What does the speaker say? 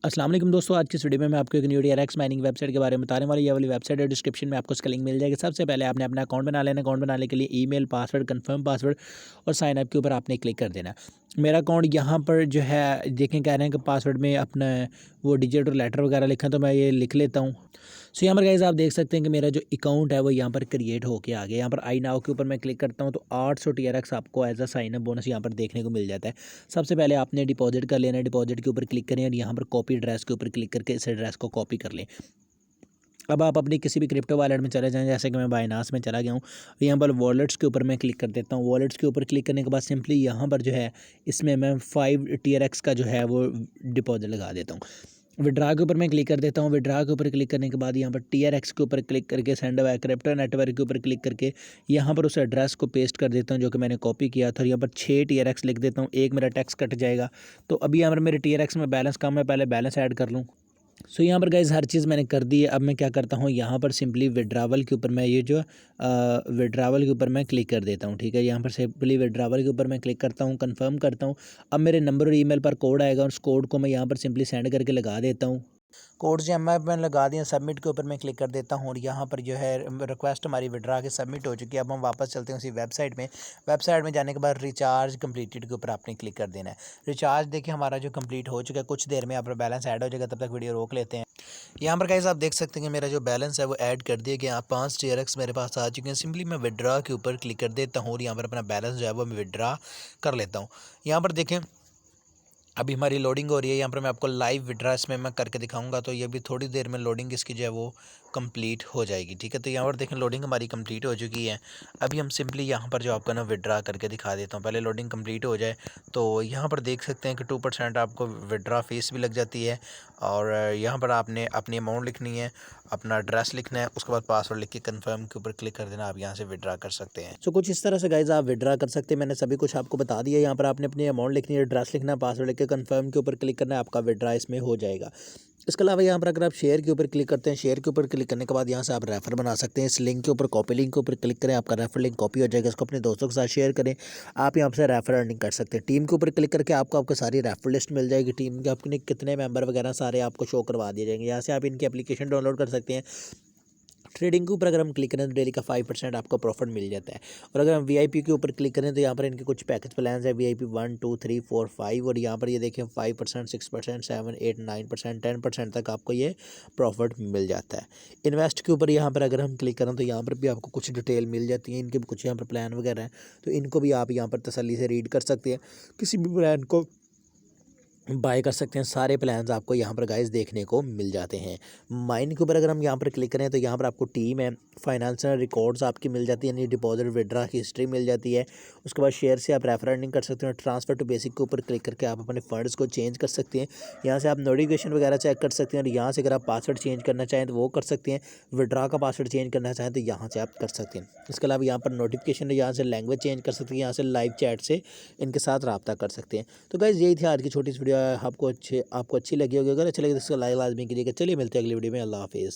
अस्सलाम वालेकुम दोस्तों, आज की इस वीडियो में मैं आपको एक न्यू DRX माइनिंग वेबसाइट के बारे में बताने वाला। ये वाली वेबसाइट है, डिस्क्रिप्शन में आपको इसका लिंक मिल जाएगा। सबसे पहले आपने अपना अकाउंट बना लेना। अकाउंट बनाने के लिए ईमेल, पासवर्ड, कंफर्म पासवर्ड और साइन अप के ऊपर आपने क्लिक कर देना। मेरा अकाउंट यहाँ पर जो है देखें, कह रहे हैं कि पासवर्ड में अपना वो डिजिट और लेटर वगैरह लिखा, तो मैं ये लिख लेता हूँ। सो यहाँ पर गाइस आप देख सकते हैं कि मेरा जो अकाउंट है वो यहाँ पर क्रिएट होके आ गया। यहाँ पर आई नाउ के ऊपर मैं क्लिक करता हूँ तो 800 TRX आपको as a sign up bonus यहाँ पर देखने को मिल जाता है। सबसे पहले आपने डिपॉजिट कर लेना है। डिपॉजिट के ऊपर क्लिक करें और यहाँ पर कॉपी एड्रेस के ऊपर क्लिक करके इस एड्रेस को कॉपी कर लें। अब आप अपनी किसी भी क्रिप्टो वॉलेट में चले जाएं, जैसे कि मैं बाइनास में चला गया हूँ। यहाँ पर वॉलेट्स के ऊपर मैं क्लिक कर देता हूँ। वॉलेट्स के ऊपर क्लिक करने के बाद सिंपली यहाँ पर जो है इसमें मैं 5 TRX का जो है वो डिपॉजिट लगा देता हूँ। विड्रा के ऊपर मैं क्लिक कर देता हूँ। विड्रा के ऊपर क्लिक करने के बाद यहाँ पर TRX के ऊपर क्लिक करके सेंड बाय क्रिप्टो नेटवर्क के ऊपर क्लिक करके यहाँ पर उस एड्रेस को पेस्ट कर देता हूँ जो कि मैंने कॉपी किया था। यहाँ पर 6 TRX लिख देता हूँ, एक मेरा टैक्स कट जाएगा। तो अभी यहाँ पर मेरे TRX में बैलेंस कम है, पहले बैलेंस ऐड कर लूँ। सो यहाँ पर गाइज हर चीज़ मैंने कर दी है। अब मैं क्या करता हूँ, यहाँ पर सिंपली विड्रावल के ऊपर मैं ये जो विड्रावल के ऊपर मैं क्लिक कर देता हूँ। ठीक है, यहाँ पर सिंपली विड्रावल के ऊपर मैं क्लिक करता हूँ, कंफर्म करता हूँ। अब मेरे नंबर और ईमेल पर कोड आएगा और उस कोड को मैं यहाँ पर सिंपली सेंड करके लगा देता हूँ। कोड जो मैंने लगा दिया, सबमिट के ऊपर मैं क्लिक कर देता हूँ और यहाँ पर जो है रिक्वेस्ट हमारी विड्रा के सबमिट हो चुकी है। अब हम वापस चलते हैं उसी वेबसाइट में। वेबसाइट में जाने के बाद रिचार्ज कंप्लीटेड के ऊपर आपने क्लिक कर देना है। रिचार्ज देखिए हमारा जो कंप्लीट हो चुका है, कुछ देर में यहाँ पर बैलेंस ऐड हो जाएगा, तब तक वीडियो रोक लेते हैं। यहाँ पर गाइस आप देख सकते हैं कि मेरा जो बैलेंस है वो ऐड कर दिया गया। 5 TRX मेरे पास आ चुके हैं। सिंपली मैं विड्रा के ऊपर क्लिक कर देता हूँ और यहाँ पर अपना बैलेंस जो है वो मैं विड्रा कर लेता हूँ। यहाँ पर देखें अभी हमारी लोडिंग हो रही है। यहाँ पर मैं आपको लाइव विड्रा इसमें मैं करके दिखाऊंगा, तो ये भी थोड़ी देर में लोडिंग इसकी जो है वो कंप्लीट हो जाएगी। ठीक है, तो यहाँ पर देखें लोडिंग हमारी कंप्लीट हो चुकी है। अभी हम सिंपली यहाँ पर जो आपको ना विड्रा करके दिखा देता हूँ, पहले लोडिंग कंप्लीट हो जाए। तो यहाँ पर देख सकते हैं कि 2% आपको विड्रा फीस भी लग जाती है। और यहाँ पर आपने अपनी अमाउंट लिखनी है, अपना एड्रेस लिखना है, उसके बाद पासवर्ड लिख के कन्फर्म के ऊपर क्लिक कर देना। आप यहाँ से विड्रा कर सकते हैं। सो कुछ इस तरह से गाइज आप विड्रा कर सकते हैं। मैंने सभी कुछ आपको बता दिया। यहाँ पर आपने अपनी अमाउंट लिखनी है, एड्रेस लिखना है, पासवर्ड लिख के कन्फर्म के ऊपर क्लिक करना है, आपका विड्रा इसमें हो जाएगा। इसके अलावा यहाँ पर अगर आप शेयर के ऊपर क्लिक करते हैं, शेयर के ऊपर क्लिक करने के बाद यहाँ से आप रेफर बना सकते हैं। इस लिंक के ऊपर कॉपी लिंक के ऊपर क्लिक करें, आपका रेफर लिंक कॉपी हो जाएगा। इसको अपने दोस्तों के साथ शेयर करें। आप यहाँ से रेफर अर्निंग कर सकते हैं। टीम के ऊपर क्लिक करके आपको सारी रेफर लिस्ट मिल जाएगी। टीम के अपने कितने मेंबर वगैरह सारे आपको शो करवा दिए जाएंगे। यहाँ से आप इनकी एप्लीकेशन डाउनलोड कर सकते हैं। ट्रेडिंग के ऊपर अगर हम क्लिक करें तो डेली का 5% आपको प्रॉफिट मिल जाता है। और अगर हम VIP के ऊपर क्लिक करें तो यहाँ पर इनके कुछ पैकेज प्लान है, VIP 1 2 3 4 5। और यहाँ पर ये देखें 5%, 6%, 7 8 9%, 10% तक आपको ये प्रॉफिट मिल जाता है। इन्वेस्ट के ऊपर यहाँ पर अगर हम क्लिक करें तो यहाँ पर भी आपको कुछ डिटेल मिल जाती है। इनके भी कुछ यहाँ पर प्लान वगैरह हैं, तो इनको भी आप यहाँ पर तसल्ली से रीड कर सकते हैं। किसी भी प्लान को बाय कर सकते हैं। सारे प्लान्स आपको यहाँ पर गाइस देखने को मिल जाते हैं। माइन के ऊपर अगर हम यहाँ पर क्लिक करें तो यहाँ पर आपको टीम है, फाइनेंशियल रिकॉर्ड्स आपकी मिल जाती है, यानी डिपॉजिट विड्रा की हिस्ट्री मिल जाती है। उसके बाद शेयर से आप रेफर अर्निंग कर सकते हैं। ट्रांसफर टू बेसिक के ऊपर क्लिक करके आप अपने फंड्स को चेंज कर सकते हैं। यहाँ से आप नोटिफिकेशन वगैरह चेक कर सकते हैं। और यहाँ से अगर आप पासवर्ड चेंज करना चाहें तो वो कर सकते हैं। विड्रा का पासवर्ड चेंज करना चाहें तो यहाँ से आप कर सकते हैं। इसके अलावा यहाँ पर नोटिफिकेशन है, यहाँ से लैंग्वेज चेंज कर सकते हैं। यहाँ से लाइव चैट से इनके साथ रब्ता कर सकते हैं। तो गाइस यही थी आज की छोटी सी वीडियो। आपको अच्छी लगी होगी। अगर अच्छी लगी तो इसको लाइक लाजमी कीजिएगा। चलिए मिलते हैं अगली वीडियो में। अल्लाह हाफिज़।